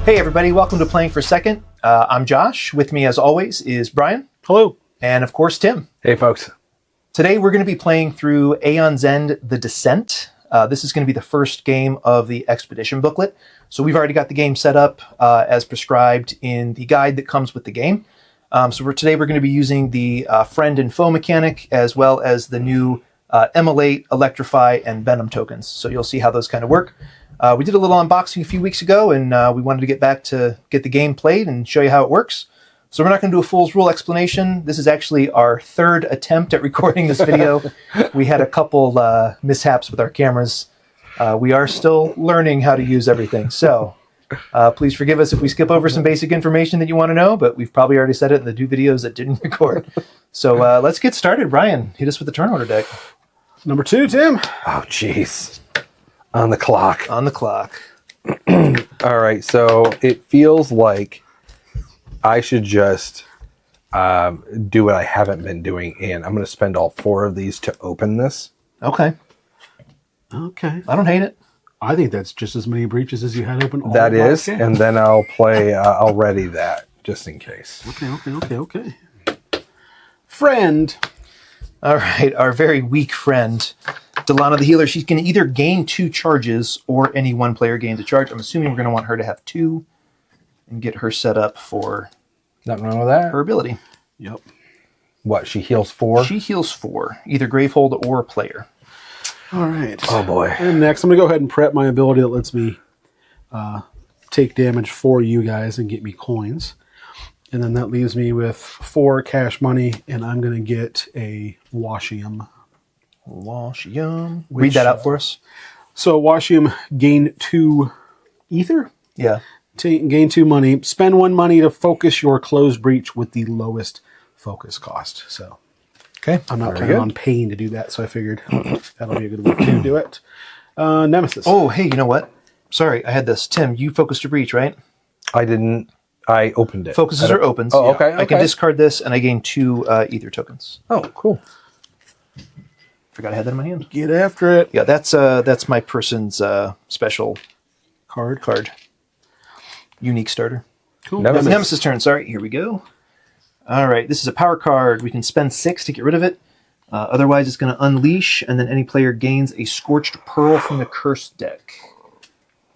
Hey everybody, welcome to Playing for Second. I'm Josh. With me as always is Brian. Hello. And of course Tim. Hey folks. Today we're going to be playing through Aeon's End, The Descent. This is going to be the first game of the Expedition booklet. So we've already got the game set up as prescribed in the guide that comes with the game. Today we're going to be using the Friend and Foe mechanic as well as the new Immolate, Electrify, and Venom tokens. So you'll see how those kind of work. We did a little unboxing a few weeks ago, and we wanted to get back to get the game played and show you how it works. So we're not going to do a Fool's Rule explanation. This is actually our third attempt at recording this video. We had a couple mishaps with our cameras. We are still learning how to use everything. So please forgive us if we skip over some basic information that you want to know, but we've probably already said it in the 2 videos that didn't record. So let's get started. Ryan, hit us with the turn order deck. Number 2, Tim. Oh, jeez. On the clock. On the clock. All right, so it feels like I should just do what I haven't been doing, and I'm going to spend all 4 of these to open this. Okay. Okay. I don't hate it. I think that's just as many breaches as you had open. All That is, game. and then I'll play, I'll ready that, just in case. Okay. Friend. All right, our very weak friend, Delana the Healer. She's going to either gain 2 charges or any one player gains a charge. I'm assuming we're going to want her to have 2 and get her set up for Nothing wrong with that. her ability. Yep. What, she heals 4? She heals 4, either Gravehold or player. All right. Oh, boy. And next, I'm going to go ahead and prep my ability that lets me take damage for you guys and get me coins. And then that leaves me with 4 cash money, and I'm going to get a Washium. Read that out for us. So Washium, gain 2 ether. Yeah. Gain 2 money. Spend 1 money to focus your closed breach with the lowest focus cost. So Okay. I'm not planning on paying to do that, so I figured that'll be a good way to do it. Nemesis. Oh, hey, you know what? Sorry, I had this. Tim, you focused your breach, right? I didn't. I opened it. Focuses or opens. Oh, okay. I can discard this, and I gain 2 ether tokens. Oh, cool. Forgot I had that in my hand. Get after it. Yeah, that's my person's special Card. unique starter. Cool. Nemesis turn. Sorry, here we go. All right, this is a power card. We can spend 6 to get rid of it. Otherwise, it's going to unleash, and then any player gains a Scorched Pearl from the Cursed deck.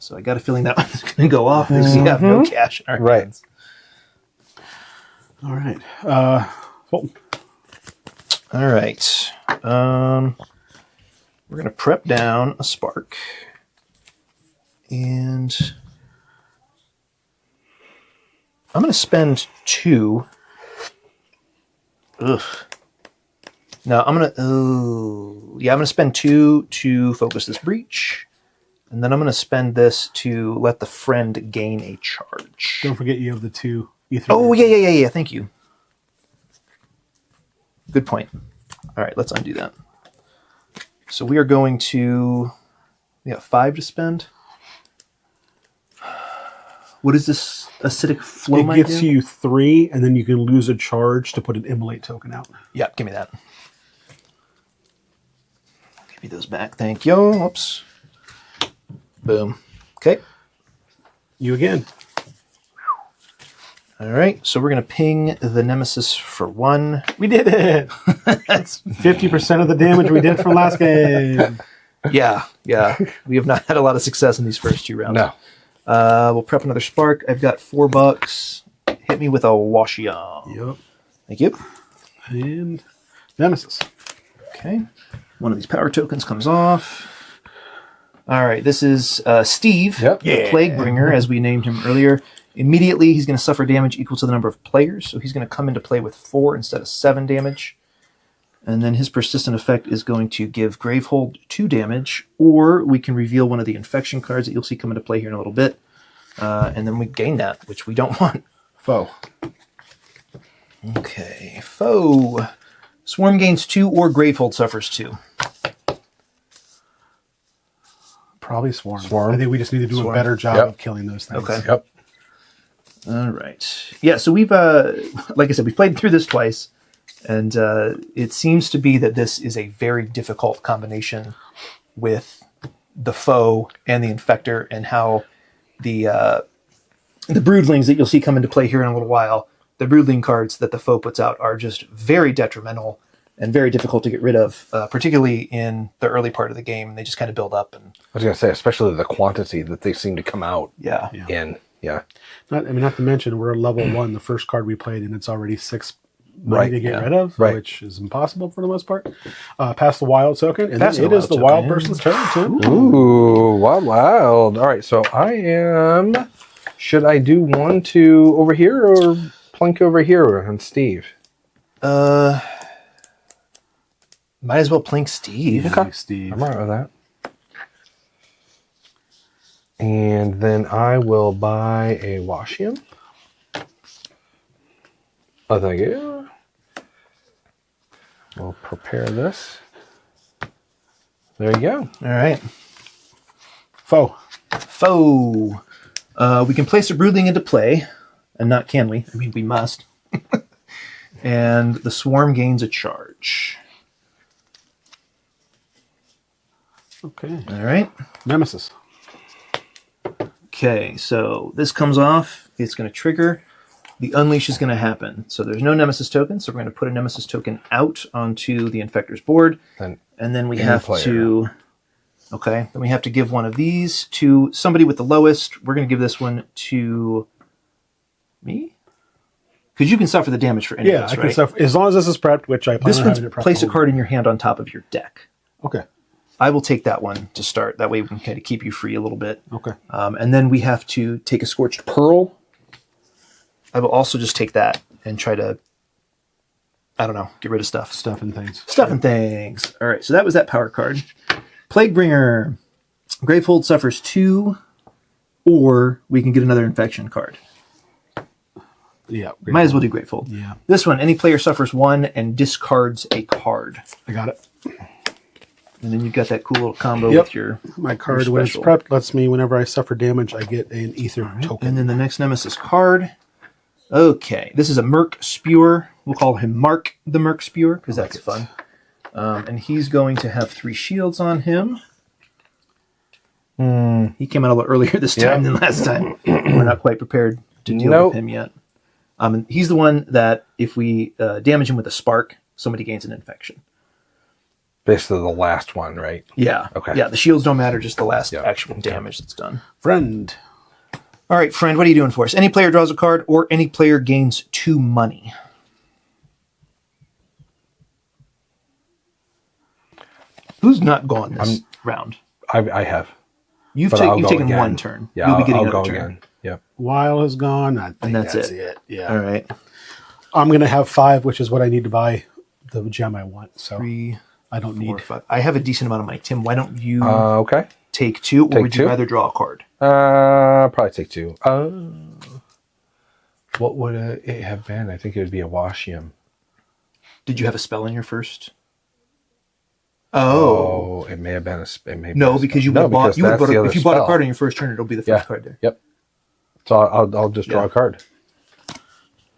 So I got a feeling that one's going to go off because we have no cash in our hands. All right. Fulton. All right. We're going to prep down a Spark. And I'm going to spend 2. Ugh. No, I'm going to... I'm going to spend 2 to focus this breach. And then I'm going to spend this to let the friend gain a charge. Don't forget you have the 2 ether. Oh, yeah. Thank you. Good point. All right, let's undo that. So we are going to... We got 5 to spend. What is this acidic flow? It gets you 3, and then you can lose a charge to put an Immolate token out. Yeah, give me that. Give me those back. Thank you. Oops. Boom. Okay. You again. All right, so we're going to ping the Nemesis for 1. We did it! That's 50% of the damage we did from last game. Yeah. We have not had a lot of success in these first 2 rounds. No. We'll prep another Spark. I've got $4. Hit me with a Washium. Yep. Thank you. And Nemesis. Okay. One of these power tokens comes off. All right, this is Steve, the Plague Bringer, as we named him earlier. Immediately, he's going to suffer damage equal to the number of players, so he's going to come into play with 4 instead of 7 damage. And then his persistent effect is going to give Gravehold 2 damage, or we can reveal one of the infection cards that you'll see come into play here in a little bit. And then we gain that, which we don't want. Foe. Okay, Foe. Swarm gains 2 or Gravehold suffers 2. Probably Swarm. Swarm. I think we just need to do a better job of killing those things. Okay. Yep. All right. Yeah, so we've, like I said, we've played through this twice, and it seems to be that this is a very difficult combination with the Foe and the Infector, and how the the broodlings that you'll see come into play here in a little while, the broodling cards that the foe puts out are just very detrimental and very difficult to get rid of, particularly in the early part of the game. They just kind of build up. And I was going to say, especially the quantity that they seem to come out yeah. in. Yeah. Not to mention, we're level 1, the first card we played, and it's already 6 money Right, to get yeah. rid of, Right. which is impossible for the most part. Pass the wild token, and Pass then the it is wild the wild token. person's turn, too. Ooh, wild. All right, so I am... Should I do 1, 2 over here or plink over here on Steve? Might as well plink Steve. Okay. Steve. I'm all right with that. And then I will buy a Washium. Oh, thank you. We'll prepare this. There you go. All right. Foe. Foe. We can place a broodling into play, and not can we? I mean, we must. And the swarm gains a charge. Okay. All right. Nemesis. Okay, so this comes off. It's going to trigger. The unleash is going to happen. So there's no nemesis token, so we're going to put a nemesis token out onto the Infector's board. Then And then we any have player. to... Okay, then we have to give one of these to somebody with the lowest. We're going to give this one to me? Because you can suffer the damage for any Yeah, of this, I right? can stuff, as long as this is prepped, which I plan This on one's having it prepped. place a the whole- card in your hand on top of your deck. Okay. I will take that one to start. That way we can kind of keep you free a little bit. Okay. And then we have to take a Scorched Pearl. I will also just take that and try to, I don't know, get rid of stuff. Stuff and things. Stuff and things. All right, so that was that power card. Plaguebringer. Gravehold suffers 2, or we can get another infection card. Yeah. Might as well do Gravehold. Yeah. This one, any player suffers 1 and discards a card. I got it. And then you've got that cool little combo Yep. with your... My card, your when it's special. prepped, lets me, whenever I suffer damage, I get an ether token. And then the next Nemesis card. Okay, this is a Merc Spewer. We'll call him Mark the Merc Spewer, because that's fun. And he's going to have 3 shields on him. He came out a little earlier this time than last time. We're not quite prepared to deal with him yet. And he's the one that, if we damage him with a spark, somebody gains an infection. basically the last one, right? Yeah. Okay. Yeah, the shields don't matter, just the last Yeah. actual damage that's done. Friend. All right, friend, what are you doing for us? Any player draws a card, or any player gains 2 money. Who's not gone this round? I have. You've But I'll go taken again. 1 turn. Yeah, You'll be getting I'll go another turn. again. Yep. While is gone. I think And that's that's it. it. Yeah. All right. I'm going to have 5, which is what I need to buy the gem I want. So 3, I don't 4, need. 5. I have a decent amount of money. Tim, why don't you Okay. take 2, or Take would you 2? rather draw a card? Probably take 2. What would it have been? I think it would be a Washium. Did you have a spell in your first? Oh, it may have been a. It may No, be a because you spell. would have bought. because You would that's have the bought other if you bought a spell. card on your first turn, it'll be the first card there. Yep. So I'll just draw Yeah. a card.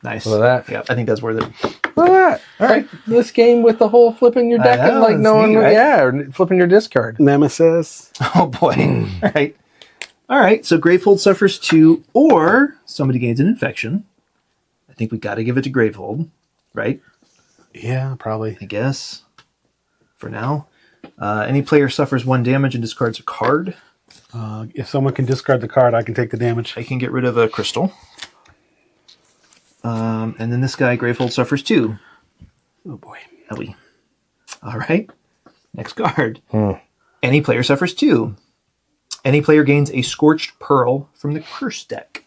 Nice. Look at that. Yeah, I think that's worth it. Look at that. All right. This game with the whole flipping your deck and know, like it's no one, neat, right? yeah, or flipping your discard. Nemesis. Oh boy. All right. All right. So Gravehold suffers 2, or somebody gains an infection. I think we got to give it to Gravehold, right? Yeah, probably. I guess. For now, any player suffers 1 damage and discards a card. If someone can discard the card, I can take the damage. I can get rid of a crystal. And then this guy, Gravehold, suffers 2. Oh boy. Ellie. All right. Next card. Any player suffers 2. Any player gains a Scorched Pearl from the Curse deck.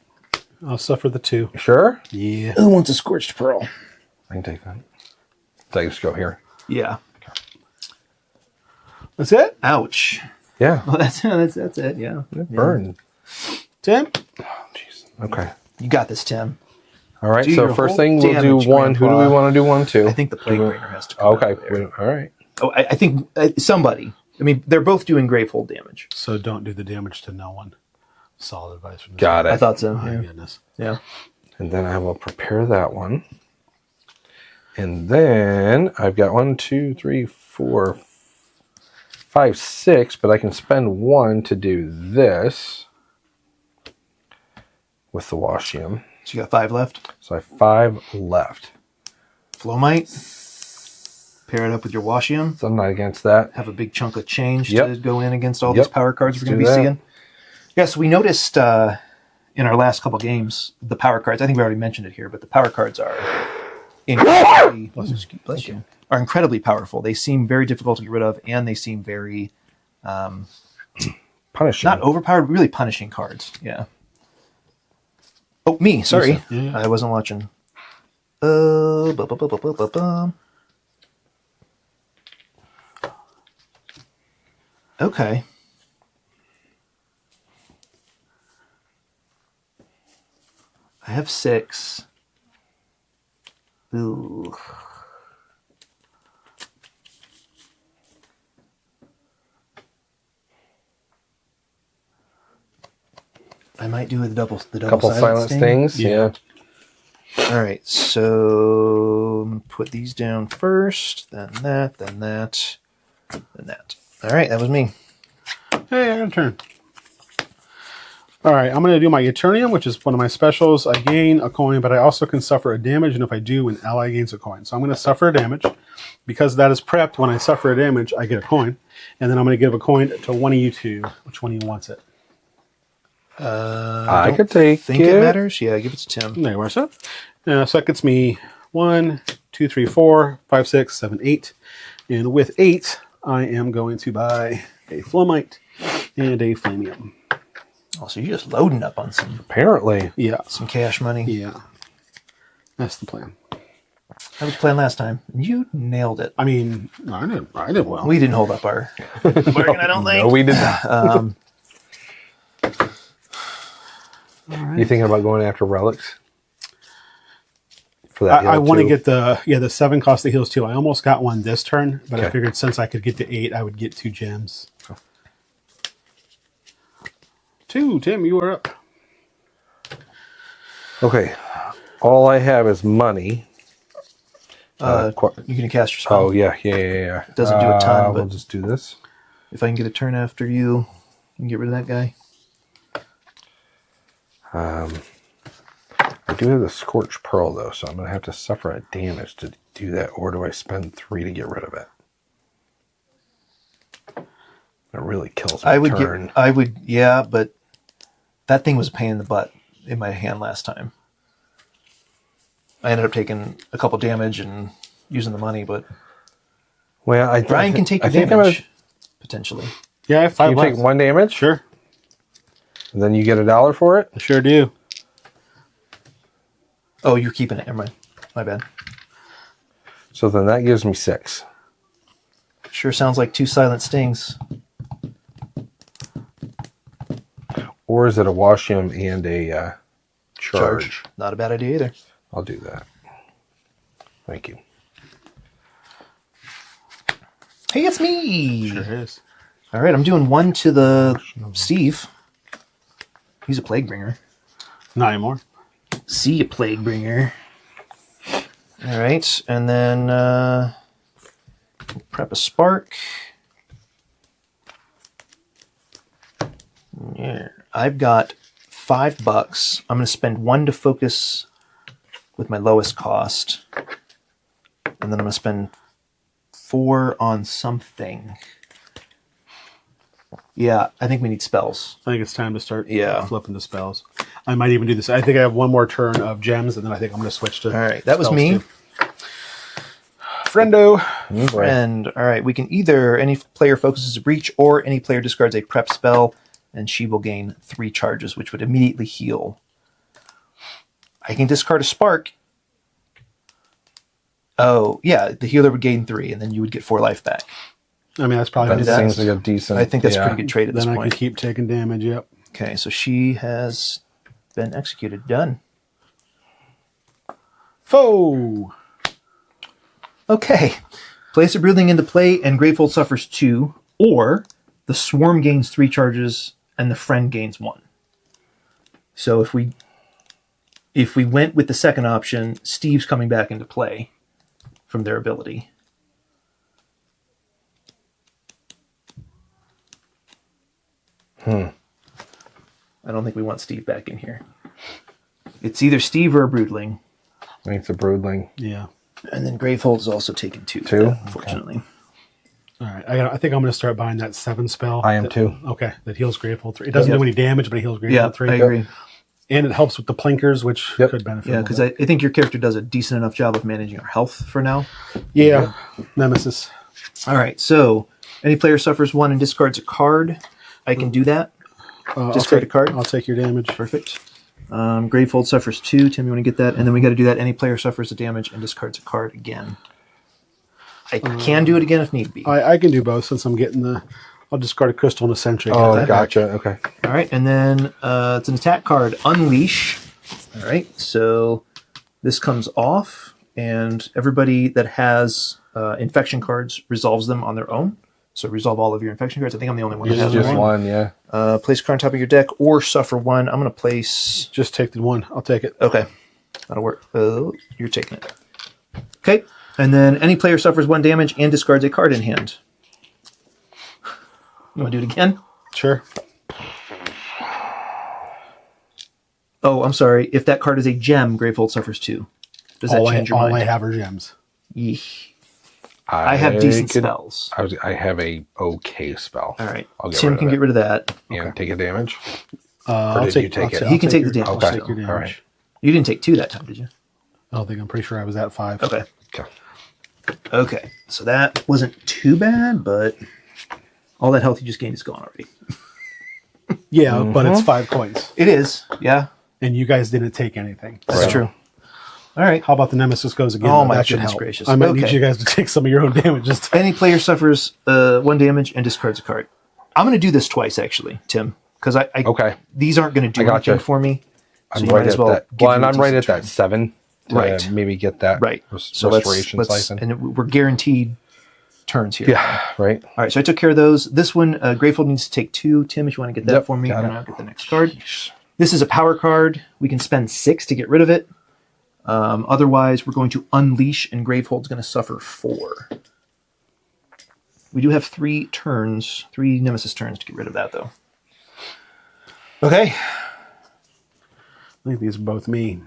I'll suffer the 2. Sure, Yeah. Who wants a Scorched Pearl? I can take that. So I just go here. Yeah. That's it? Ouch. Yeah, Well, that's it. Yeah. burn. Tim? Oh, jeez. Okay. You got this, Tim. All right. Do so your first whole thing we'll do damage, 1. Who do we Grandpa. want to do 1 to? I think the Plague Bringer has to come Okay. out there. All right. Oh, I think somebody. I mean, they're both doing Gravehold damage. So don't do the damage to no one. Solid advice from this Got guy. it. I thought so. My Yeah. goodness. Yeah. And then I will prepare that one. And then I've got 1, 2, 3, 4, 5, 6, but I can spend 1 to do this. with the Washium. So you got 5 left. So I have 5 left. Flowmite. Pair it up with your Washium. So I'm not against that. Have a big chunk of change Yep. to go in against all Yep. these power cards we're going to Let's be do that. seeing. Yeah, so we noticed in our last couple games, the power cards, I think we already mentioned it here, but the power cards are incredibly, bless you, are incredibly powerful. They seem very difficult to get rid of, and they seem very, Punishing. not overpowered, really punishing cards. Yeah. Oh, me, sorry. Yeah. I wasn't watching. Okay. I have 6. Ooh. I might do the double Couple silent sting. stings. Yeah. All right, so put these down first, then that, then that, then that. All right, that was me. Hey, I got a turn. All right, I'm going to do my Eternium, which is one of my specials. I gain a coin, but I also can suffer a damage, and if I do, an ally gains a coin. So I'm going to suffer a damage. Because that is prepped, when I suffer a damage, I get a coin. And then I'm going to give a coin to one of you two. Which one of you wants it? I could take Think it matters? Yeah, give it to Tim. There, where's that? So that gets me 1, 2, 3, 4, 5, 6, 7, 8. And with 8, I am going to buy a Flowmite and a Flamium. Oh, so you're just loading up on some Apparently. Yeah. cash money. Yeah. That's the plan. That was planned last time. You nailed it. I mean, I did well. We didn't hold up our bargain, I don't think. No, we did not. You thinking about going after relics? For that I want to too? get the 7 cost the heals too. I almost got one this turn, but I Okay. figured since I could get to 8, I would get 2 gems. 2, Tim, you are up. Okay. All I have is money. You're going to cast your spell. Oh, yeah. It doesn't do a ton, We'll but- just do this. If I can get a turn after you can get rid of that guy. I do have the Scorched Pearl, though, so I'm going to have to suffer a damage to do that, or do I spend 3 to get rid of it? It really kills my turn. Yeah, but that thing was a pain in the butt in my hand last time. I ended up taking a couple damage and using the money, but Well, Brian can take I your think damage, potentially. Yeah, I have 5 You left. take 1 damage, Sure. and then you get $1 for it. I sure do. Oh, you're keeping it. Never mind. My bad. So then that gives me 6. Sure sounds like 2 silent stings. Or is it a Washium and a charge? Not a bad idea either. I'll do that. Thank you. Hey, it's me. Sure is. All right, I'm doing 1 to the Steve. He's a plague bringer. Not anymore. See you, plague bringer. All right, and then prep a spark. Yeah, I've got $5. I'm going to spend 1 to focus with my lowest cost, and then I'm going to spend 4 on something. Yeah, I think we need spells. I think it's time to start flipping the spells. I might even do this. I think I have one more turn of gems, and then I think I'm going to switch to. All right, that was spells me. too. Friendo. Friend. All right, we can either any player focuses a breach or any player discards a prep spell, and she will gain 3 charges, which would immediately heal. I can discard a spark. Oh, yeah, the healer would gain 3, and then you would get 4 life back. I mean, that's probably That seems like a decent. I think that's a pretty good trade at this Then I point. can keep taking damage. Yep. Okay, so she has been executed. Done. Foe. Okay. Place a Broodling into play, and Gravefold suffers 2, or the Swarm gains 3 charges, and the Friend gains 1. So if we went with the second option, Steve's coming back into play from their ability. I don't think we want Steve back in here. It's either Steve or a Broodling. I think it's a Broodling. Yeah. And then Gravehold is also taken 2. Two? Unfortunately. All right. I think I'm going to start buying that 7 spell. I am too. Okay. That heals Gravehold 3. It doesn't do any damage, but it heals Gravehold 3. I agree. And it helps with the plinkers, which could benefit. Yeah, because I think your character does a decent enough job of managing our health for now. Yeah. Nemesis. All right, so any player suffers 1 and discards a card. I can do that. Discard a card. I'll take your damage. Perfect. Gravehold suffers 2. Tim, you want to get that? And then we got to do that. Any player suffers a damage and discards a card again. I can do it again if need be. I can do both since I'm getting the... I'll discard a crystal and a sentry. Oh, gotcha. Okay. All right, and then it's an attack card, Unleash. All right, so this comes off, and everybody that has infection cards resolves them on their own. So resolve all of your infection cards. I think I'm the only one that has Just one. one, yeah. Place a card on top of your deck or suffer 1. I'm going to place... Just take the 1. I'll take it. Okay, that'll work. You're taking it. Okay, and then any player suffers 1 damage and discards a card in hand. You want to do it again? Sure. Oh, I'm sorry. If that card is a gem, Gravehold suffers 2. Does that change your mind? All I have are gems. Yeesh. I have decent could- spells. I have a okay spell. All right. I'll get Tim rid of can it. get rid of that. And take a damage. I'll did you take it? He can take your- the damage. I'll Okay. take your damage. All right. You didn't take 2 that time, did you? I don't think. I'm pretty sure I was at 5. Okay. Okay. Okay. So that wasn't too bad, but all that health you just gained is gone already. Yeah, but it's 5 coins. It is. Yeah. And you guys didn't take anything. That's Right. true. All right. How about the Nemesis goes again? Oh, my That should goodness help. gracious. I might need Okay. you guys to take some of your own damage. Any player suffers 1 damage and discards a card. I'm going to do this twice, actually, Tim, because I Okay. these aren't going to do I gotcha. anything for me. So I'm you right might as at well that. give Well, and you a I'm right at decent that 7. To Right. maybe get that Right. So restoration let's siphon. and we're guaranteed turns here. Yeah. Right. All right, so I took care of those. This one, Gravehold needs to take 2. Tim, if you want to get that Yep, for me, got and it. I'll get the next card. This is a power card. We can spend 6 to get rid of it. Otherwise, we're going to unleash, and Gravehold's going to suffer 4. We do have 3 turns, 3 Nemesis turns to get rid of that, though. Okay, I think these are both me.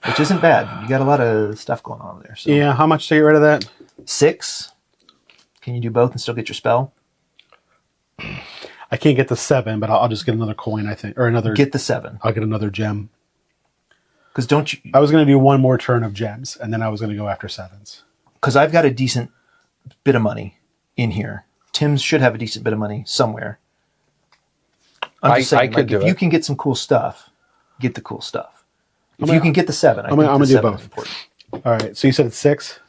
which isn't bad. You got a lot of stuff going on there. So Yeah, how much to get rid of that? 6. Can you do both and still get your spell? I can't get the 7, but I'll just get another coin, I think. Or another... Get the 7. I'll get another gem. Because don't you... I was going to do one more turn of gems, and then I was going to go after 7s. Because I've got a decent bit of money in here. Tim should have a decent bit of money somewhere. I'm just saying, I could do if you it. can get some cool stuff, get the cool stuff. If you can get the 7, I think gonna the do 7 both. is important. All right, so you said it's 6?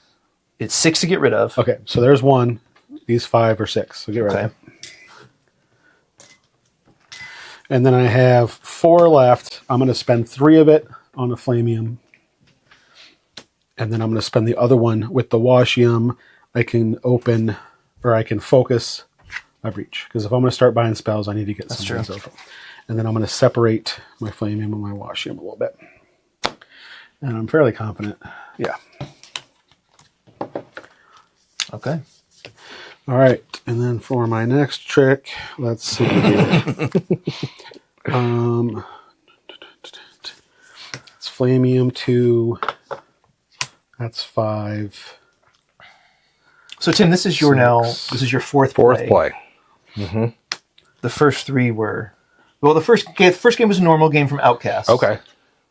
It's 6 to get rid of. Okay, so there's 1. These 5 or 6. So get rid of Okay. them. And then I have 4 left. I'm going to spend 3 of it on a Flamium. And then I'm going to spend the other one with the Washium. I can open, or I can focus my breach. Because if I'm going to start buying spells, I need to get some of these over. And then I'm going to separate my Flamium and my Washium a little bit. And I'm fairly confident. Yeah. Okay. All right, and then for my next trick, let's see here. It's Flamium 2. That's 5. So Tim, this is your this is your fourth play. The first 3 were... Well, the first game was a normal game from Outcast. Okay.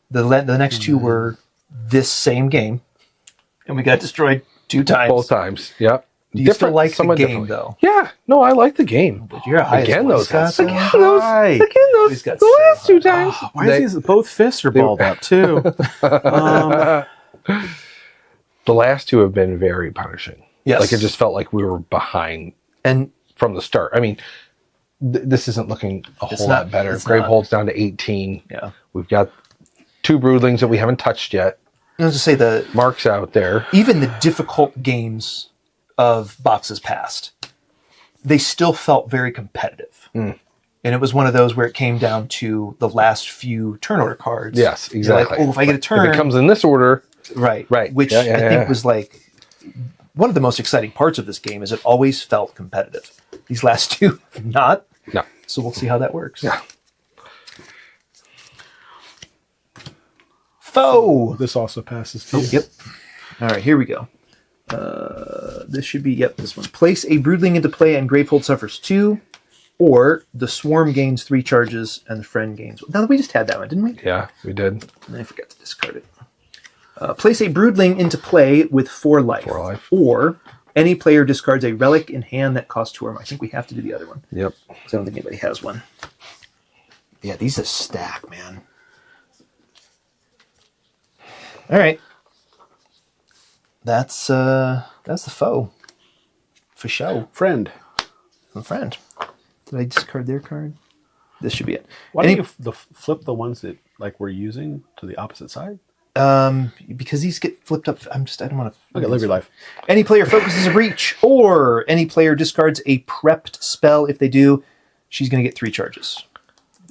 The next 2 were this same game. And we got destroyed 2 times. Both times. Yep. Do you still like the somewhat game, differently. though? Yeah. No, I like the game. But you're a high Again, those guys. again, those He's got the last so 2 times. Why is these both fists are balled up too? The last 2 have been very punishing. Yes. Like it just felt like we were behind And from the start. I mean, this isn't looking a whole not- lot better. it's Gravehold's down to 18. yeah. We've got 2 broodlings that we haven't touched yet. I was to say Mark's out there. even the difficult games of Boxes Past, they still felt very competitive. And it was one of those where it came down to the last few turn order cards. Yes, You're like, exactly. oh, if I get a turn, If it comes in this order, right, Right. which Yeah, I think yeah. was like one of the most exciting parts of this game is it always felt competitive. These last 2 have not. no. So we'll see how that works. Yeah. Foe. This also passes too. Oh, yep. All right, here we go. This should be, this one. Place a Broodling into play and Gravehold suffers 2, or the Swarm gains 3 charges and the Friend gains... No, we just had that one, didn't we? Yeah, we did. And I forgot to discard it. Place a Broodling into play with 4 life. 4 life. Or any player discards a relic in hand that costs 2 armor. I think we have to do the other one. Yep. So I don't think anybody has one. Yeah, these are stack, man. All right. That's the foe. For show. Friend. A friend. Did I discard their card? This should be it. Why don't you flip the ones that like we're using to the opposite side? Because these get flipped up. I don't want to. Okay, live your life. Any player focuses a breach, or any player discards a prepped spell. If they do, she's going to get 3 charges.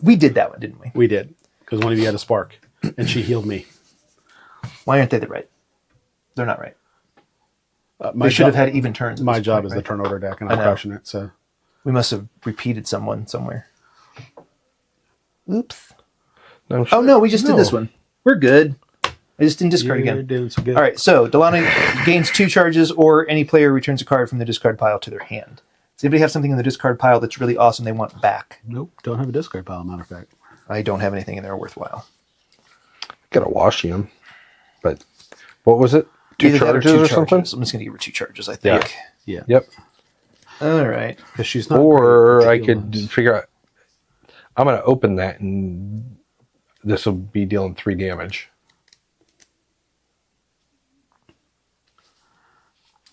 We did that one, didn't we? We did, because one of you had a spark, and she healed me. Why aren't they the right? They're not right. My They should have had even turns. at My this job point, is right? the turn order deck, and I I'm know. crushing it. So We must have repeated someone somewhere. Oops. No, Oh no, we just did this one. We're good. I just didn't discard you're again. doing so good. All right, so Delano gains 2 charges, or any player returns a card from the discard pile to their hand. Does anybody have something in the discard pile that's really awesome they want back? Nope, don't have a discard pile. Matter of fact, I don't have anything in there worthwhile. Got a Washium. But what was it? 2 Either that charges or something? I'm just going to give her 2 charges, I think. yeah, Yep. All right. because she's not. Or great I with could heal ones. figure out. I'm going to open that, and this will be dealing 3 damage.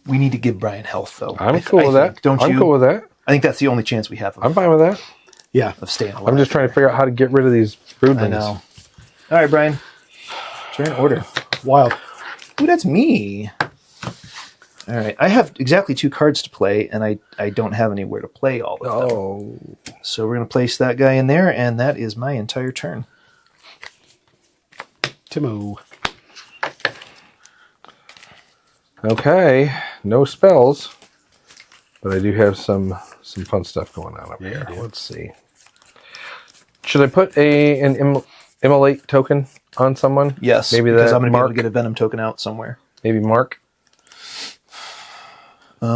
We need to give Brian health, though. I'm I cool with think. that. Don't you? I'm cool with that. I think that's the only chance we have I'm fine with that. Yeah, of staying alive. I'm just trying to figure out how to get rid of these broodlings. I know. All right, Brian. Turn order. wild. Ooh, that's me. All right. I have exactly 2 cards to play, and I don't have anywhere to play all of them. Oh. So we're going to place that guy in there, and that is my entire turn. Timo. Okay. No spells. But I do have some fun stuff going on up Yeah, here. you do. Let's see. Should I put an immolate token on someone? Yes, Maybe because that I'm going to be able Mark. to get a Venom token out somewhere. Maybe Mark. This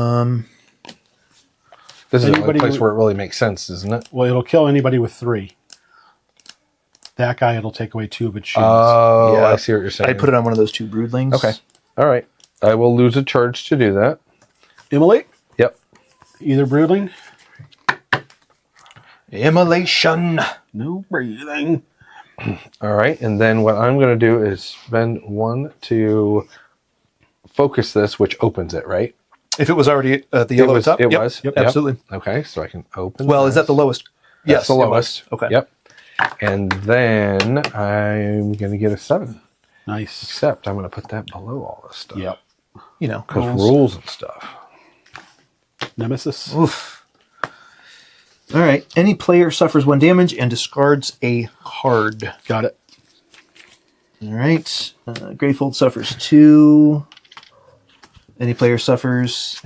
is the only Anybody place who- where it really makes sense, isn't it? Well, it'll kill anybody with 3. That guy, it'll take away 2 of its shields. Oh, Yeah. I see what you're saying. I put it on one of those 2 broodlings. Okay. All right. I will lose a charge to do that. Immolate, Yep. either broodling, Immolation. no breathing. All right. And then what I'm going to do is spend 1 to focus this, which opens it, right? If it was already at the yellow was- top? it Yep, was. Yep, Yep. absolutely. Okay. So I can open Well, is that this. the lowest? That's Yes, the it was. lowest. Okay. Yep. And then I'm going to get a 7. Nice. Except I'm going to put that below all this stuff. Yep. You know. Because rules and stuff. Nemesis. Oof. All right. Any player suffers 1 damage and discards a card. Got it. All right. Gravehold suffers 2. Any player suffers,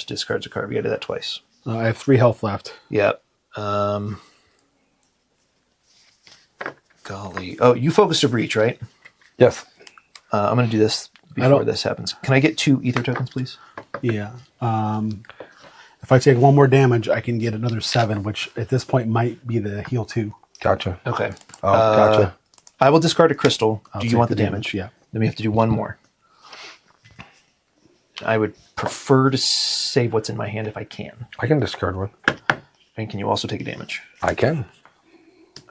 discards a card. We got to do that twice. I have 3 health left. Yep. Golly. Oh, you focused a breach, right? Yes. I'm going to do this before don't- this happens. Can I get 2 ether tokens, please? Yeah. If I take 1 more damage, I can get another 7, which at this point might be the heal 2. Gotcha. Okay. Oh, gotcha. I will discard a crystal. I'll Do you take want the the damage? damage, yeah. Then we have to do 1 more. I would prefer to save what's in my hand if I can. I can discard 1. And can you also take a damage? I can.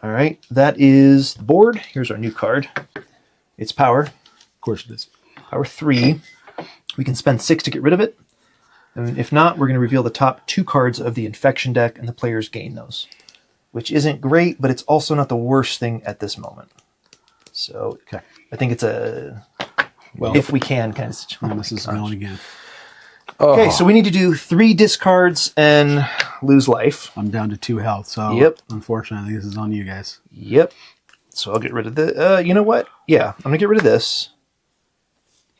All right. That is the board. Here's our new card. It's power. Of course it is. Power 3. We can spend 6 to get rid of it. And if not, we're going to reveal the top 2 cards of the infection deck, and the players gain those. Which isn't great, but it's also not the worst thing at this moment. So Okay. I think it's a Well, if we can kind of situation. Nemesis is going again. Okay, so we need to do 3 discards and lose life. I'm down to 2 health, so Yep. unfortunately, this is on you guys. Yep. So I'll get rid of the... you know what? Yeah, I'm going to get rid of this.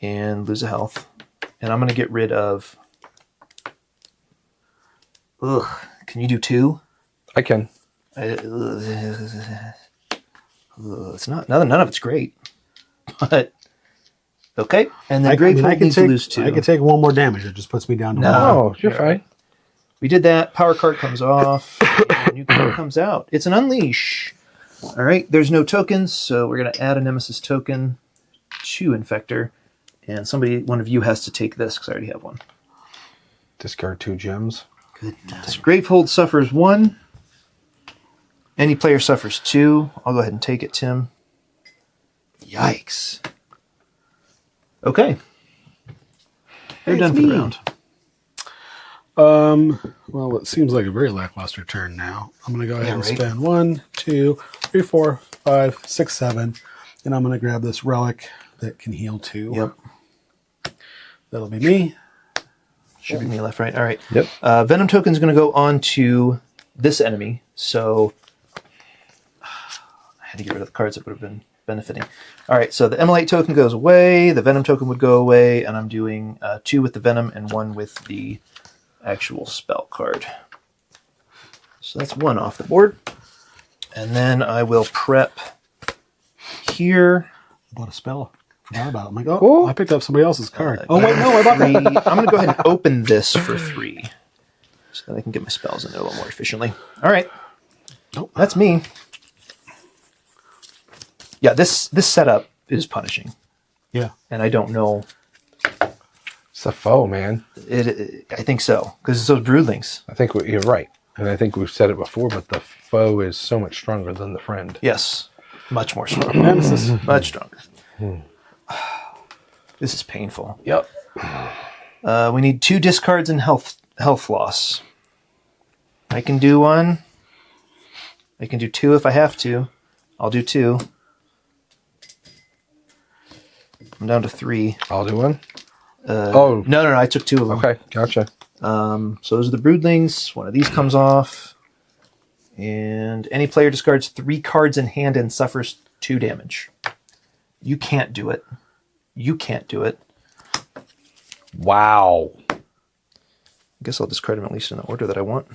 And lose a health. And I'm going to get rid of... Ugh. Can you do 2? I can. It's not... None of it's great. But okay, and then I Gravefold can needs to take, lose 2. I can take 1 more damage. It just puts me down to No. 1. Oh, you're fine. We did that. Power card comes off. A new card comes out. It's an Unleash. All right, there's no tokens, so we're going to add a Nemesis token to Infector. And one of you has to take this because I already have one. Discard 2 gems. Goodness. Gravehold suffers 1. Any player suffers 2. I'll go ahead and take it, Tim. Yikes. Okay. You're done for the round. Well, it seems like a very lackluster turn now. I'm going to go ahead and right. spend 1, 2, 3, 4, 5, 6, 7. And I'm going to grab this relic that can heal 2. Yep. That'll be me. Should be me left, right? All right. Yep. Venom token is going to go on to this enemy. So I had to get rid of the cards that would have been benefiting. All right. So the Emulate token goes away. The Venom token would go away. And I'm doing 2 with the Venom and 1 with the actual spell card. So that's 1 off the board. And then I will prep here. I bought a spell. Forgot about it. I'm like, oh, I picked up somebody else's card. Oh, wait, no, I bought 3. that. I'm going to go ahead and open this for 3 so that I can get my spells in there a little more efficiently. All right. Nope. That's me. Yeah, this setup is punishing. Yeah. And I don't know. It's a foe, man. I think so. Because it's those broodlings. I think you're right. And I think we've said it before, but the foe is so much stronger than the friend. Yes. Much more strong. Nemesis. Much stronger. This is painful. Yep. We need 2 discards and health loss. I can do 1. I can do 2 if I have to. I'll do 2. I'm down to 3. I'll do 1. No, I took 2 of them. Okay, gotcha. So those are the broodlings. 1 of these comes off. And any player discards 3 cards in hand and suffers 2 damage. You can't do it. You can't do it. Wow. I guess I'll discard them at least in the order that I want.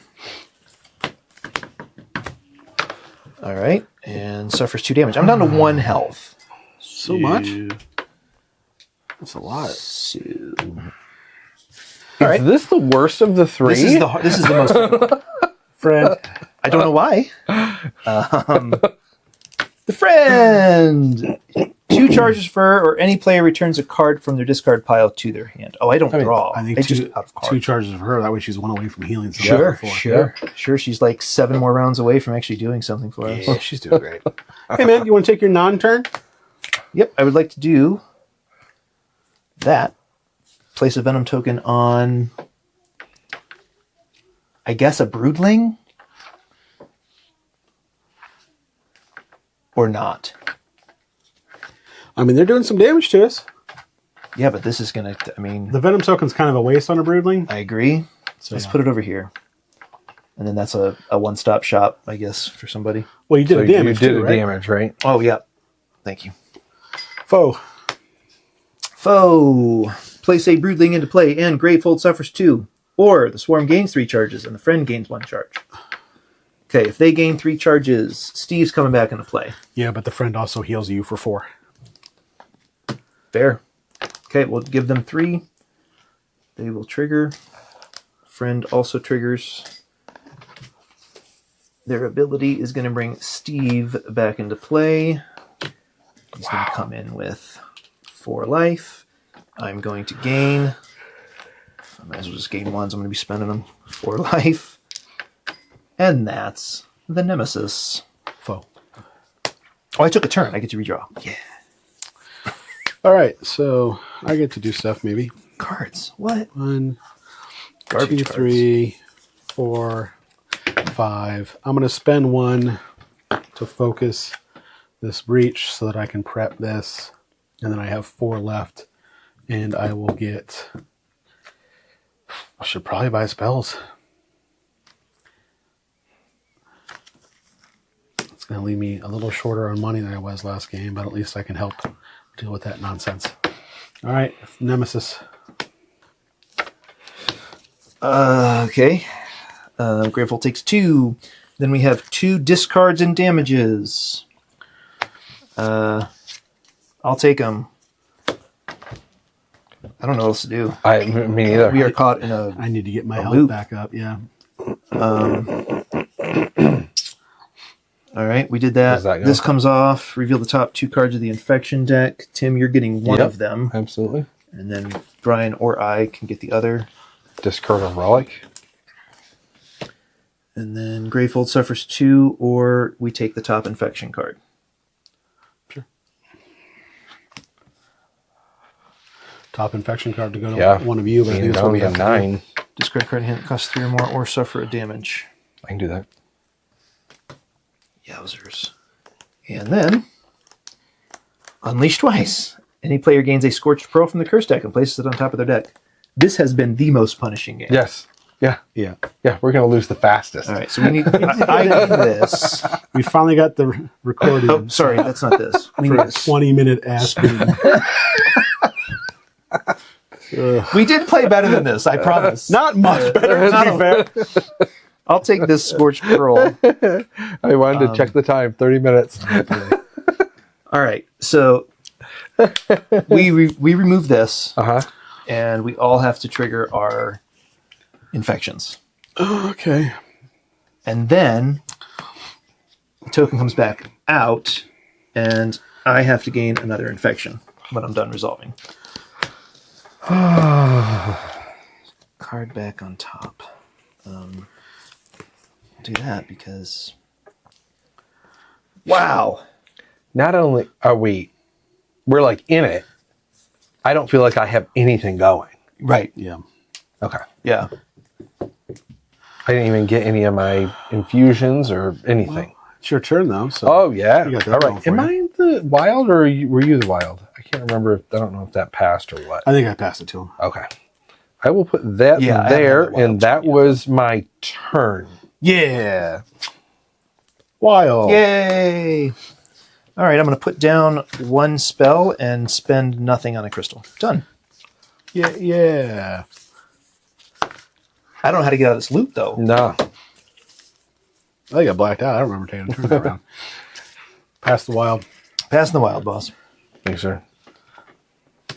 All right. And suffers 2 damage. I'm down to 1 health. So much? That's a lot. So... All right. Is this the worst of the 3? This is the most difficult. Friend. I don't know why. The friend! 2 charges for, or any player returns a card from their discard pile to their hand. Oh, I don't draw. I think I 2, just out of cards. 2 charges of her. That way she's 1 away from healing. Sure, before. sure. She's like 7 more rounds away from actually doing something for us. Yeah, she's doing great. Hey, man, you want to take your non-turn? Yep, I would like to do that. Place a Venom token on, I guess, a Broodling? Or not. I mean, they're doing some damage to us. Yeah, but this is going to, I mean... The Venom token's kind of a waste on a Broodling. I agree. So Let's put it over here. And then that's a one-stop shop, I guess, for somebody. Well, you did a damage, You did too, a right? damage, right? Oh, yeah. Thank you. Foe. Place a Broodling into play, and Gravefold suffers 2. Or the Swarm gains 3 charges, and the Friend gains 1 charge. Okay, if they gain 3 charges, Steve's coming back into play. Yeah, but the friend also heals you for 4. Fair. Okay, we'll give them 3. They will trigger. Friend also triggers. Their ability is going to bring Steve back into play. He's going to come in with 4 life. I'm going to gain. I might as well just gain 1s. I'm going to be spending them 4 life. And that's the Nemesis. Foe. Oh, I took a turn. I get to redraw. Yeah. All right, so I get to do stuff maybe. Cards. What? 1, Garbage 2, cards. 3, 4, 5. I'm going to spend 1 to focus this breach so that I can prep this. And then I have 4 left. And I will get... I should probably buy spells. It's going to leave me a little shorter on money than I was last game, but at least I can help deal with that nonsense. All right, Nemesis. Okay. Gravefold takes 2. Then we have 2 discards and damages. I'll take them. I don't know what else to do. Me neither. We are caught in a. I need to get my health loop. back up. Yeah. All right, we did that. Does that go? This comes off. Reveal the top 2 cards of the infection deck. Tim, you're getting one Yep. of them, Absolutely. and then Brian or I can get the other. Discard a relic. And then Greyfold suffers 2, or we take the top infection card. Sure. Top infection card to go to one of you, but I think Being that's what we down have to to do. 9. Discard card hint costs 3 or more, or suffer a damage. I can do that. Yowzers. And then, unleash twice. Any player gains a Scorched Pearl from the curse deck and places it on top of their deck. This has been the most punishing game. Yes. Yeah. Yeah. Yeah. We're going to lose the fastest. All right, so we need. I need this. We finally got the recording. Oh, sorry, that's not this. We For need a this. 20-minute ass beating. We did play better than this, I promise. Not much better, to be fair. I'll take this Scorched Pearl. I wanted to check the time. 30 minutes. All right, so we remove this, Uh-huh. and we all have to trigger our infections. Okay. And then the token comes back out, and I have to gain another infection when I'm done resolving. Card back on top. Do that because... Wow! Not only are we're like in it, I don't feel like I have anything going. Right. Yeah. Okay. Yeah. I didn't even get any of my infusions or anything. It's your turn, though. So Oh, yeah. You got that All going right. for Am you. I the wild or were you the wild? I can't remember. I don't know if that passed or what. I think I passed it to him. Okay. I will put that Yeah, I there, have that wild and that was my turn. Yeah! Wild. Yay! All right, I'm going to put down 1 spell and spend nothing on a crystal. Done. Yeah. Yeah. I don't know how to get out of this loop, though. No. I think I blacked out. I don't remember taking a turn around. Pass the wild. Passing the wild, boss. Thanks, sir.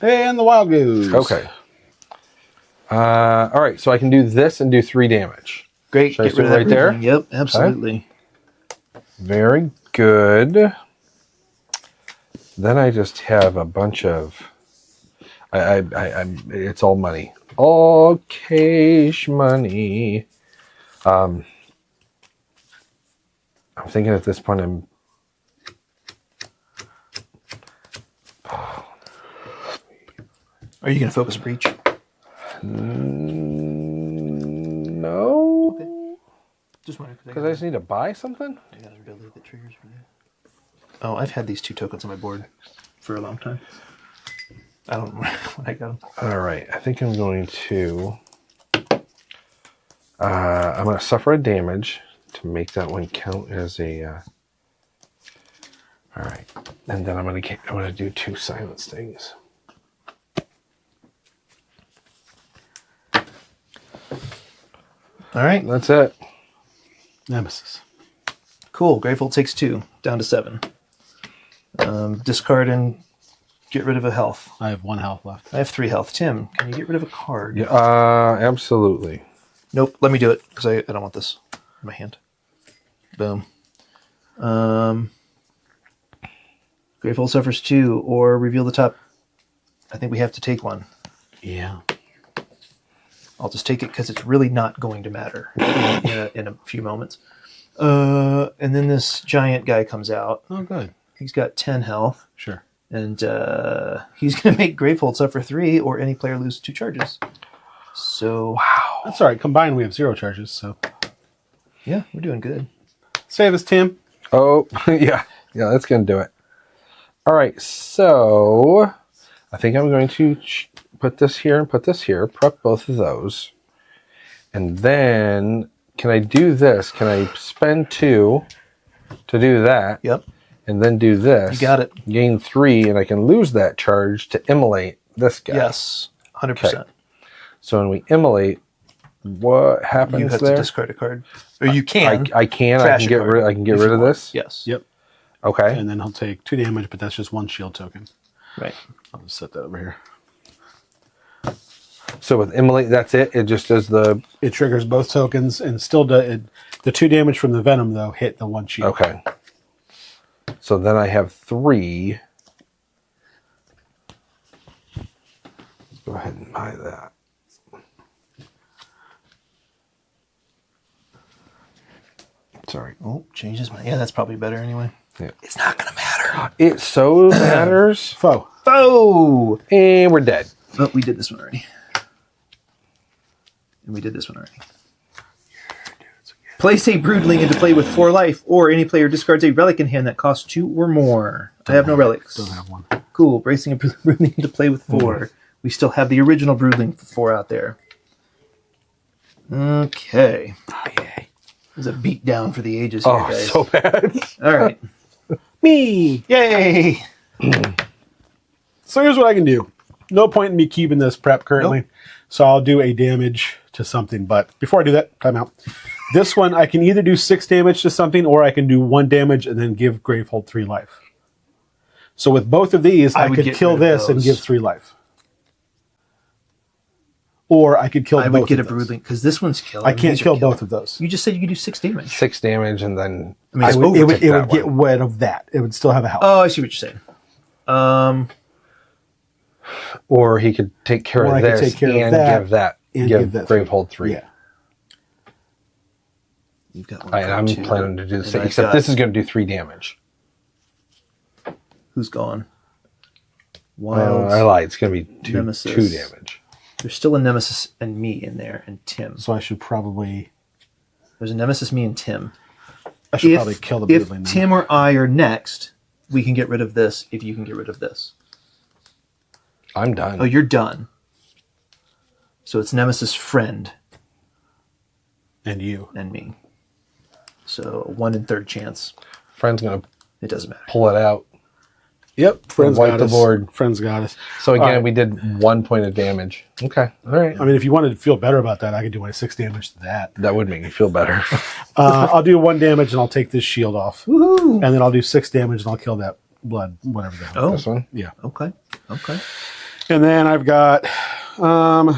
And the wild goose. Okay. All right, so I can do this and do 3 damage. Great. Should I Get rid of start right there? everything. Yep, absolutely. Very good. Then I just have a bunch of... it's all money. All cash money. I'm thinking at this point I'm... Are you going to focus breach? No. Just wondering. Because I just need to buy something? I got an ability that triggers for you. Oh, I've had these 2 tokens on my board for a long time. I don't remember when I got them. All right. I think I'm going to... I'm going to suffer a damage to make that one count as a... All right. And then I'm going to do 2 silence things. All right. That's it. Nemesis. Cool. Greyfold takes 2, down to 7. Discard and get rid of a health. I have 1 health left. I have 3 health. Tim, can you get rid of a card? Yeah, absolutely. Nope. Let me do it because I don't want this in my hand. Boom. Greyfold suffers 2, or reveal the top. I think we have to take 1. Yeah. I'll just take it because it's really not going to matter in a few moments. And then this giant guy comes out. Oh, good. He's got 10 health. Sure. And he's going to make Greyfold suffer 3, or any player lose 2 charges. So, wow. That's all right. Combined, we have 0 charges, so. Yeah, we're doing good. Save us, Tim. Oh, yeah. Yeah, that's going to do it. All right, so I think I'm going to put this here and put this here, prep both of those. And then, can I do this? Can I spend 2 to do that? Yep. And then do this? You got it. Gain 3, and I can lose that charge to immolate this guy. Yes, 100%. Okay. So when we immolate, what happens You have there? to discard a card. Or you can. I can. I Trash can a get card rid. I can get if rid you of want. this. Yes. Yep. Okay. And then he'll take 2 damage, but that's just 1 shield token. Right. I'll just set that over here. So with Immolate, that's it. It just does the. It triggers both tokens and still the 2 damage from the venom though hit the 1 shield. Okay. So then I have 3. Let's go ahead and buy that. Sorry. Oh, changes my. Yeah, that's probably better anyway. Yeah. It's not gonna matter. It so matters. Foe. Oh, And we're dead. oh, we did this one already. And we did this one already. Place a broodling into play with 4 life, or any player discards a relic in hand that costs 2 or more. I have no relics. Don't have one. Cool. Bracing a broodling into play with 4. We still have the original broodling for 4 out there. Okay. Oh, yay. There's a beat down for the ages here, Oh, guys. so bad. All right. Me. Yay! So here's what I can do. No point in me keeping this prep currently. Nope. So I'll do a damage to something. But before I do that, time out. This one, I can either do 6 damage to something, or I can do 1 damage and then give Gravehold 3 life. So with both of these, I would could get kill rid of this and those. give 3 life. Or I could kill I both would get a of those. broodling because this one's killing. I can't These are kill killing. both of those. You just said you could do 6 damage. 6 damage, and then I mean, it's It would overtake that get one. rid of that. It would still have a health. Oh, I see what you're saying. Or he could take care Or of I could this take care of and that give that. and Give give that Gravehold 3. Yeah. You've got one. And I'm card, too. planning to do the And same, I've except got- this is going to do 3 damage. Who's gone? Wilds. I lied. It's going to be 2 Nemesis. damage. There's still a Nemesis and me in there, and Tim. So I should probably There's a Nemesis, me, and Tim. probably kill the If broodling. then. Tim or I are next, we can get rid of this. If you can get rid of this. I'm done. Oh, you're done. So it's Nemesis friend And you. and me. So a 1 in 3rd chance. Friend's going to It doesn't matter. pull it out. Yep. Friends wipe got the us. board. Friends got us. So again, All right. we did 1 point of damage. Okay. All right. I mean, if you wanted to feel better about that, I could do my 6 damage to that. That would make me feel better. I'll do 1 damage and I'll take this shield off. Woohoo! And then I'll do 6 damage and I'll kill that blood, whatever the hell. Oh, This one. Yeah. okay. Okay. And then I've got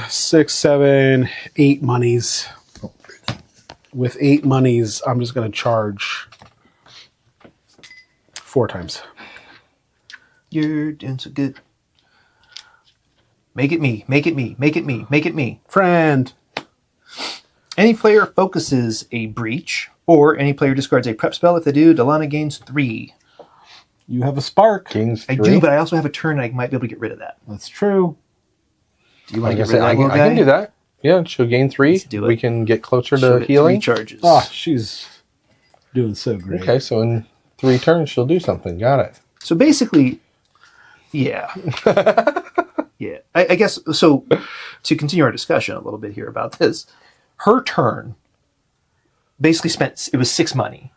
6, 7, 8 monies. With 8 monies, I'm just going to charge 4 times. You're doing so good. Make it me. Make it me. Make it me. Make it me. Friend. Any player focuses a breach, or any player discards a prep spell. If they do, Delana gains 3. You have a spark. Gains 3. I do, but I also have a turn, and I might be able to get rid of that. That's true. Do you I want to can, get rid of that little I guy? can do that. Yeah, she'll gain 3. Let's do it. We can get closer Shoot to at 3 healing. charges. Oh, she's doing so great. Okay, so in 3 turns, she'll do something. Got it. So basically, yeah. Yeah. I guess, so to continue our discussion a little bit here about this, her turn basically spent, it was 6 money.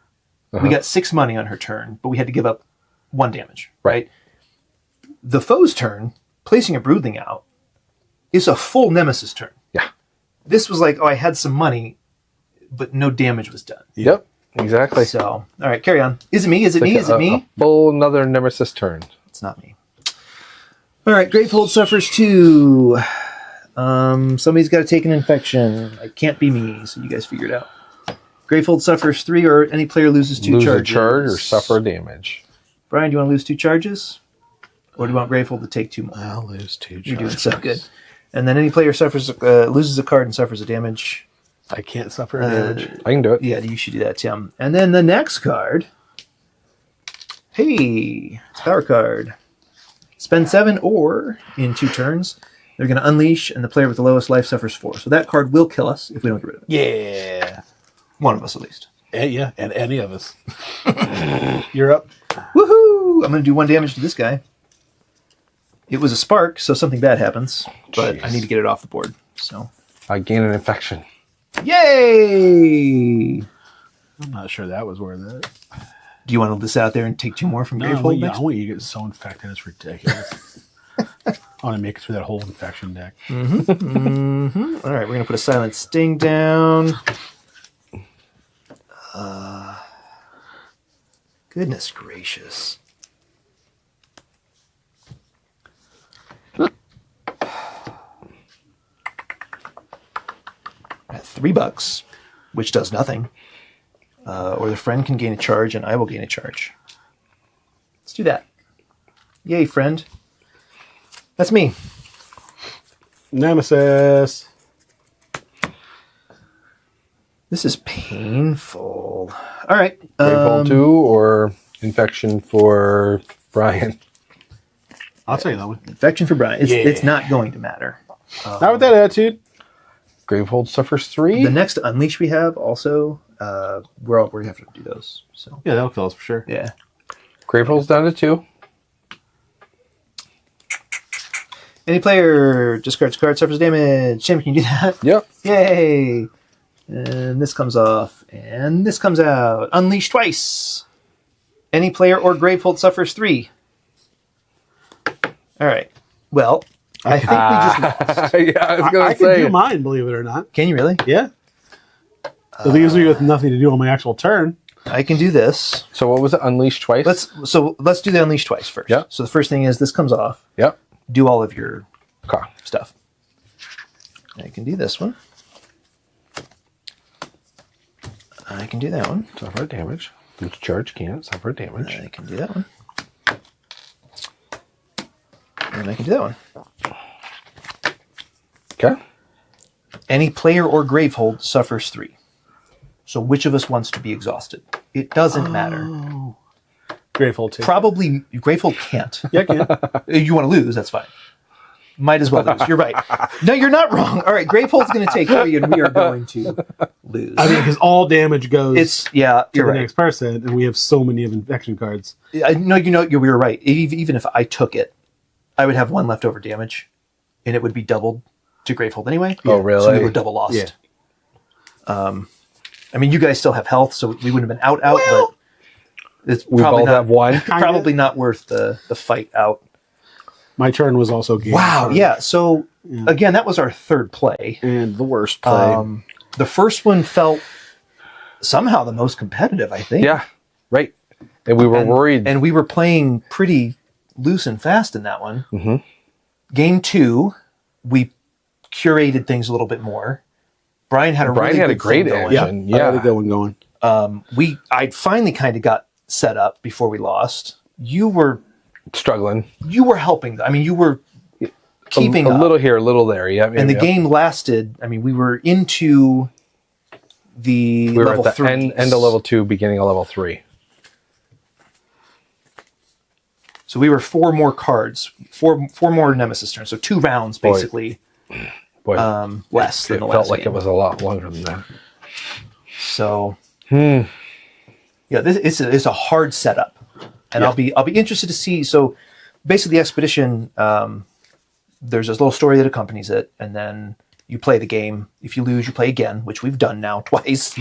We got 6 money on her turn, but we had to give up 1 damage, right? The foe's turn, placing a broodling out, is a full Nemesis turn. Yeah. This was like, oh, I had some money, but no damage was done. Yep. Exactly. So, all right, carry on. Is it me? Is it me? Like Is it me? A full another Nemesis turn. It's not me. All right, Gravehold suffers 2. Somebody's got to take an infection. It can't be me, so you guys figure it out. Gravehold suffers 3, or any player loses 2 Lose charges. a charge or suffer damage. Brian, do you want to lose 2 charges? Or do you want Gravehold to take 2 more? I'll lose 2 You're doing charges. so good. And then any player loses a card and suffers a damage. I can't suffer damage. I can do it. Yeah, you should do that, Tim. And then the next card. Hey, it's a power card. Spend 7, or in 2 turns, they're going to unleash, and the player with the lowest life suffers 4. So that card will kill us if we don't get rid of it. Yeah. One of us, at least. Yeah, and any of us. You're up. Woohoo! I'm going to do 1 damage to this guy. It was a spark, so something bad happens, but Jeez. I need to get it off the board. So, I gain an infection. yay! I'm not sure that was worth it. Do you want to list out there and take 2 more from No, I Gravehold want, you, next? I want you to get so infected. It's ridiculous. I want to make it through that whole infection deck. All right, we're going to put a silent sting down. Goodness gracious. $3, which does nothing. Or the friend can gain a charge, and I will gain a charge. Let's do that. Yay, friend. That's me. Nemesis. This is painful. All right. Grave 2 or Infection for Brian? I'll tell you that one. Infection for Brian. It's not going to matter. Not with that attitude. Gravehold suffers 3. The next Unleash we have also, we have to do those. So Yeah, that'll kill us for sure. yeah. Gravehold's down to 2. Any player discards a card, suffers damage. Tim, can you do that? Yep. Yay! And this comes off, and this comes out. Unleash twice. Any player or Gravehold suffers 3. All right. Well, I think we just lost. Yeah, I was going I to can say. do mine, believe it or not. Can you really? Yeah. It leaves me with nothing to do on my actual turn. I can do this. So what was it? Unleash twice? Let's do the Unleash twice first. Yeah. So the first thing is this comes off. Yep. Do all of your Okay. stuff. I can do this one. I can do that one. Suffer damage. Each charge can't suffer damage. I can do that one. And I can do that one. Okay. Any player or Gravehold suffers 3. So which of us wants to be exhausted? It doesn't matter. Gravehold too. Probably Gravehold can't. Yeah, I can. You want to lose, that's fine. Might as well lose. You're right. No, you're not wrong. All right, Gravehold's going to take 3, and we are going to lose. I mean, because all damage goes to to you're the right. next person, and we have so many of infection cards. No, we were right. Even if I took it, I would have 1 leftover damage, and it would be doubled to Gravehold anyway. Oh, really? So we were double lost. Yeah. I mean, you guys still have health, so we wouldn't have been out, Well, but it's We probably both not, have 1. probably not worth the fight out. My turn was also game. Yeah. So again, that was our third play. And the worst play. The first one felt somehow the most competitive, I think. Yeah. Right. And we were worried. And we were playing pretty loose and fast in that one. Mm-hmm. Game 2, we curated things a little bit more. Brian had a Brian really had a good great thing going. engine. I had a good one going. I finally kind of got set up before we lost. You were Struggling. helping. I mean, you were keeping a up. little here, a little there. Yeah. And the game lasted. I mean, we were into the We were level at the 3s. end of level 2, beginning of level 3. So we were 4 more cards, four more Nemesis turns. So 2 rounds basically. Boy, Less than it the felt last like game. it was a lot longer than that. So yeah, it's a hard setup, and I'll be interested to see. So basically, the expedition, there's this little story that accompanies it, and then you play the game. If you lose, you play again, which we've done now twice.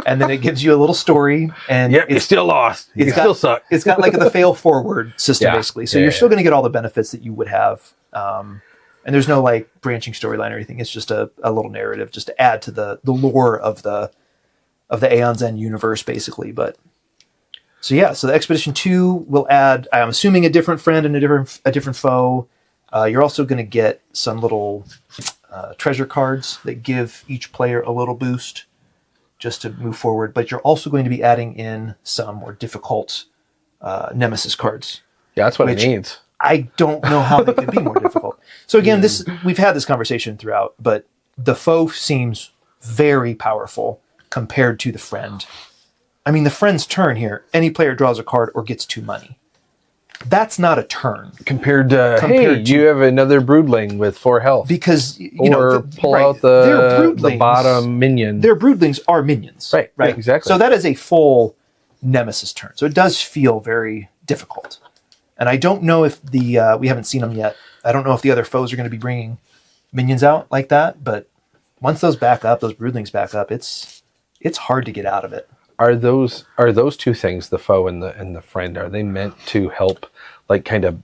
And then it gives you a little story, and Yep, you still lost. You it's still suck. It's got like the fail forward system Yeah. basically. So Yeah, you're yeah. still going to get all the benefits that you would have. And there's no like branching storyline or anything. It's just a little narrative just to add to the lore of the Aeon's End universe basically. But so the Expedition 2 will add, I'm assuming, a different friend and a different foe. You're also going to get some little treasure cards that give each player a little boost just to move forward. But you're also going to be adding in some more difficult Nemesis cards. Yeah, that's what Which- it needs. I don't know how they could be more difficult. So again, we've had this conversation throughout, but the foe seems very powerful compared to the friend. I mean, the friend's turn here, any player draws a card or gets 2 money. That's not a turn. Compared to, Compared you have another broodling with 4 health. Because, or pull out the bottom minion. Their broodlings are minions. Right, exactly. So that is a full Nemesis turn. So it does feel very difficult. And I don't know if we haven't seen them yet. I don't know if the other foes are going to be bringing minions out like that. But once those broodlings back up, it's hard to get out of it. Are those 2 things, the foe and the friend, are they meant to help, like, kind of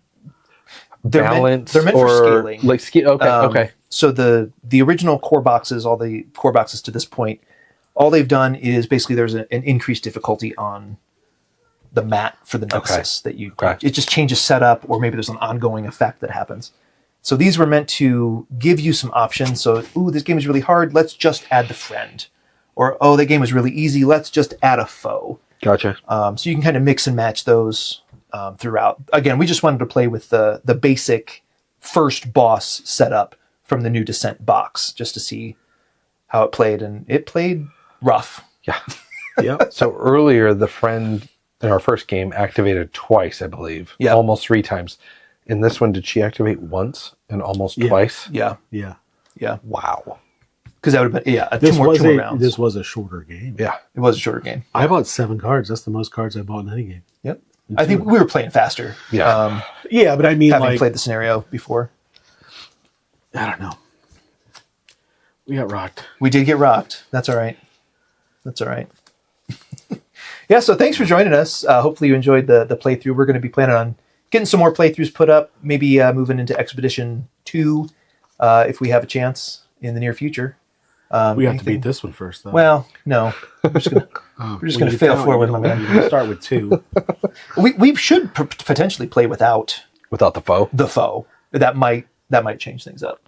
balance? They're meant for scaling. Like okay. So the original core boxes, all the core boxes to this point, all they've done is basically there's an increased difficulty on the mat for the Nemesis that you. Okay. It just changes setup, or maybe there's an ongoing effect that happens. So these were meant to give you some options. So, ooh, this game is really hard. Let's just add the friend. Or, oh, that game was really easy. Let's just add a foe. Gotcha. So you can kind of mix and match those throughout. Again, we just wanted to play with the basic first boss setup from the new Descent box just to see how it played. And it played rough. Yeah. Yep. So earlier, the friend in our first game activated twice, I believe. Yeah. Almost 3 times. In this one, did she activate once and almost twice? Yeah. Yeah. Yeah. Wow. Because that would have been, yeah, This two more rounds. this was a shorter game. Yeah. It was a shorter game. I bought 7 cards. That's the most cards I bought in any game. Yep. I think we were playing faster. Yeah. Yeah, but I mean, Having like, played the scenario before. I don't know. We got rocked. We did get rocked. That's all right. That's all right. Yeah, so thanks for joining us. Hopefully you enjoyed the playthrough. We're going to be planning on getting some more playthroughs put up, maybe moving into Expedition 2 if we have a chance in the near future. We have to beat this one first, though. Well, no. We're just going to fail forward, my man. We'll start with 2. We should potentially play without Without the foe? the foe. That might change things up.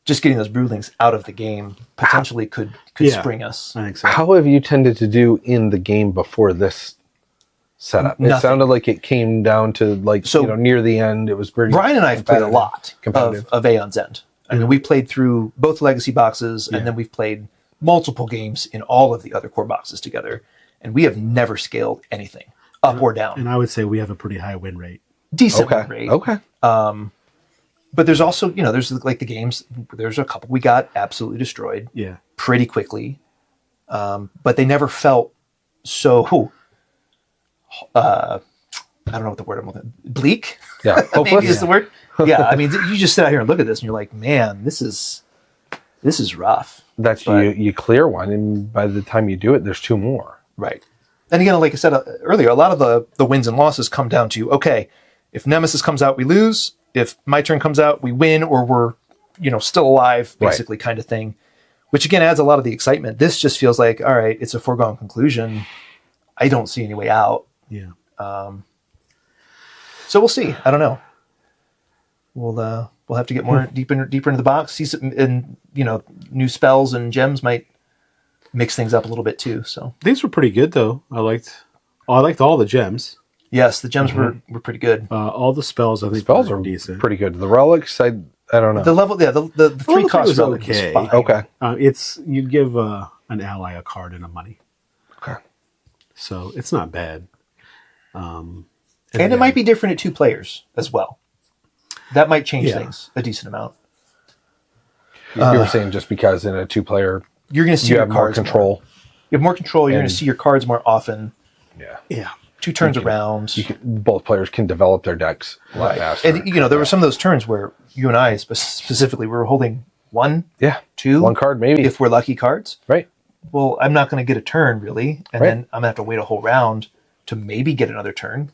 Just getting those broodlings out of the game potentially could Yeah. spring us. I think so. How have you tended to do in the game before this setup? It Nothing. sounded like it came down to near the end. It was pretty. Brian and I have played a lot competitive. of Aeon's End. I mean, we played through both legacy boxes, and then we've played multiple games in all of the other core boxes together, and we have never scaled anything up or down. And I would say we have a pretty high win rate. Decent Okay. win rate. Okay. But there's also, there's like the games, there's a couple we got absolutely destroyed Yeah. pretty quickly, but they never felt so, I don't know what the word I'm looking bleak? Yeah. Maybe is the word. Yeah, I mean, you just sit out here and look at this, and you're like, man, this is rough. That's But- you clear one, and by the time you do it, there's 2 more. Right. And again, like I said earlier, a lot of the wins and losses come down to, okay, if Nemesis comes out, we lose. If my turn comes out, we win, or we're, still alive, basically, kind of thing. Which again adds a lot of the excitement. This just feels like, all right, it's a foregone conclusion. I don't see any way out. Yeah. So we'll see. I don't know. We'll have to get more deeper into the box. See some, and new spells and gems might mix things up a little bit too. So These were pretty good, though. I liked all the gems. yes, the gems were pretty good. All the spells, I think, Spells were are decent. pretty good. The relics, I don't know. The level, yeah, the 3 cost was relic okay. was fine. Okay. It's you give an ally a card and a money, Okay. so it's not bad. And it might be different at 2 players as well. That might change Yeah. things a decent amount. You were saying just because in a 2-player You're going to see you your have more cards control. You have more control. You're going And- to see your cards more often. Yeah. Yeah. 2 turns around. Both players can develop their decks a lot faster. And there were some of those turns where you and I specifically were holding 1, Yeah. 2, 1 card maybe. if we're lucky cards. Right. Well, I'm not going to get a turn really, and Right. then I'm going to have to wait a whole round to maybe get another turn.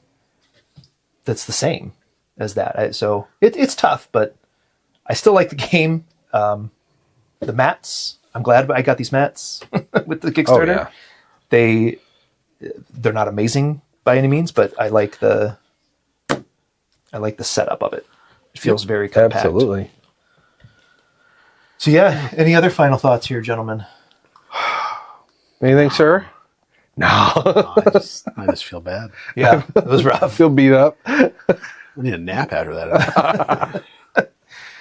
That's the same as that. So it's tough, but I still like the game. The mats. I'm glad I got these mats with the Kickstarter. yeah. They're not amazing by any means, but I like the setup of it. It feels very compact. Absolutely. So yeah, any other final thoughts here, gentlemen? Anything, sir? No. I just feel bad. Yeah, it was rough. Feel beat up. I need a nap after that.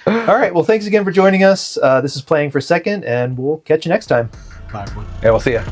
All right, well, thanks again for joining us. This is Playing for Second, and we'll catch you next time. Bye, everyone. Yeah, we'll see ya.